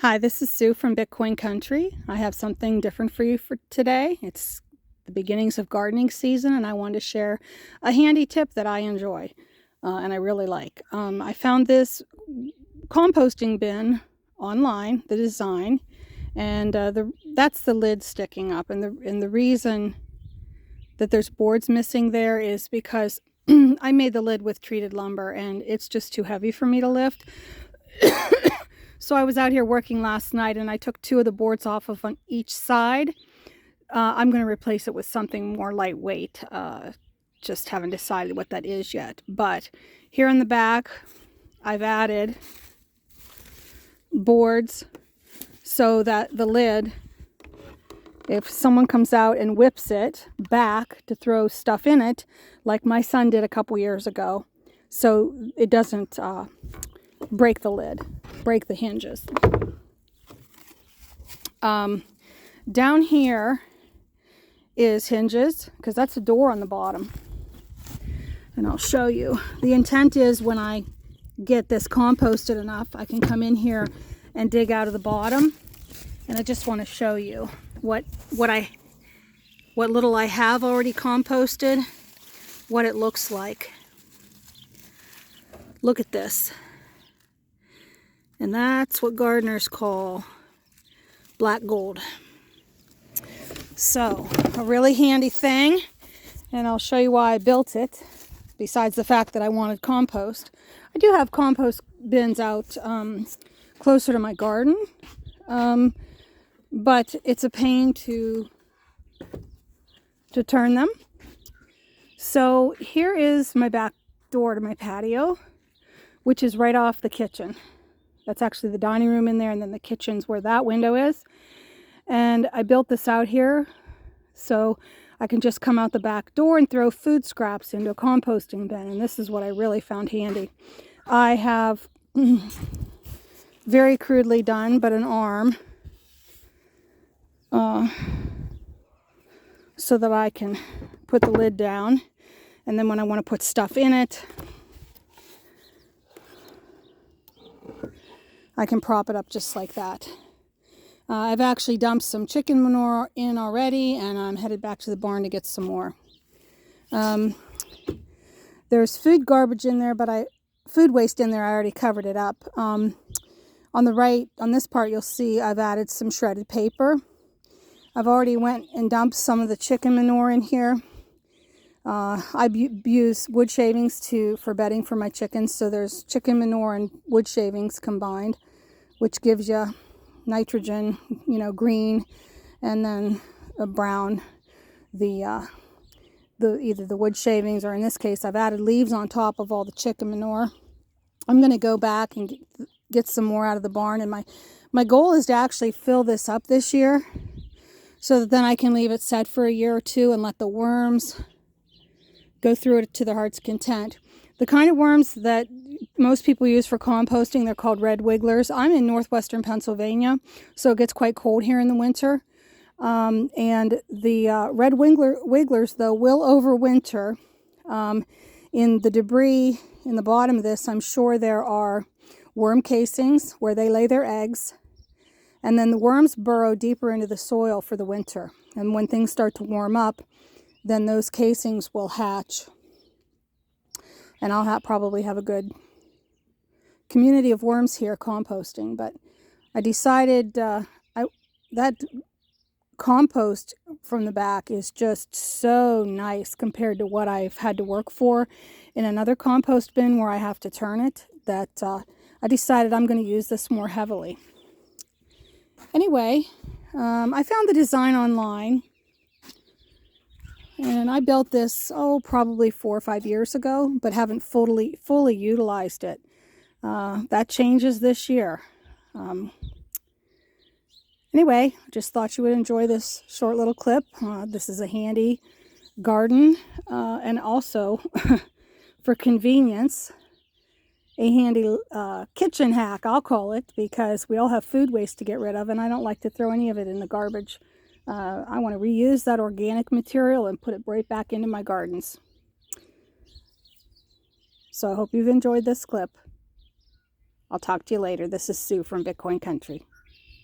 Hi, this is Sue from Bitcoin Country. I have something different for you for today. It's the beginnings of gardening season, and I wanted to share a handy tip that I enjoy and I really like. I found this composting bin online, the design, and that's the lid sticking up. And the reason that there's boards missing there is because I made the lid with treated lumber, and it's just too heavy for me to lift. So I was out here working last night and I took two of the boards off of on each side. I'm going to replace it with something more lightweight. Just haven't decided what that is yet. But here in the back, I've added boards so that the lid, if someone comes out and whips it back to throw stuff in it, like my son did a couple years ago, so it doesn't break the lid, break the hinges. Down here is hinges, because that's a door on the bottom. And I'll show you. The intent is when I get this composted enough, I can come in here and dig out of the bottom. And I just want to show you what little I have already composted, what it looks like. Look at this. And that's what gardeners call black gold. So, a really handy thing, and I'll show you why I built it, besides the fact that I wanted compost. I do have compost bins out closer to my garden, but it's a pain to turn them. So here is my back door to my patio, which is right off the kitchen. That's actually the dining room in there, and then the kitchen's where that window is. And I built this out here so I can just come out the back door and throw food scraps into a composting bin. And this is what I really found handy. I have very crudely done, but an arm so that I can put the lid down. And then when I want to put stuff in it, I can prop it up just like that. I've actually dumped some chicken manure in already, and I'm headed back to the barn to get some more. There's food garbage in there, but food waste in there, I already covered it up. On the right, on this part, you'll see I've added some shredded paper. I've already went and dumped some of the chicken manure in here. I use wood shavings for bedding for my chickens, so there's chicken manure and wood shavings combined, which gives you nitrogen, green, and then a brown. Either the wood shavings, or in this case, I've added leaves on top of all the chicken manure. I'm going to go back and get some more out of the barn, and my goal is to actually fill this up this year, so that then I can leave it set for a year or two and let the worms go through it to their heart's content. The kind of worms that most people use for composting, they're called red wigglers. I'm in northwestern Pennsylvania, so it gets quite cold here in the winter. And the red wigglers, though, will overwinter. In the debris in the bottom of this, I'm sure there are worm casings where they lay their eggs. And then the worms burrow deeper into the soil for the winter. And when things start to warm up, then those casings will hatch. And I'll probably have a good community of worms here composting. But I decided that compost from the back is just so nice compared to what I've had to work for in another compost bin where I have to turn it, that I decided I'm going to use this more heavily. Anyway, I found the design online. And I built this, probably 4 or 5 years ago, but haven't fully utilized it. That changes this year. Anyway, I just thought you would enjoy this short little clip. This is a handy garden, and also, for convenience, a handy kitchen hack, I'll call it, because we all have food waste to get rid of, and I don't like to throw any of it in the garbage. I want to reuse that organic material and put it right back into my gardens. So I hope you've enjoyed this clip. I'll talk to you later. This is Sue from Bitcoin Country.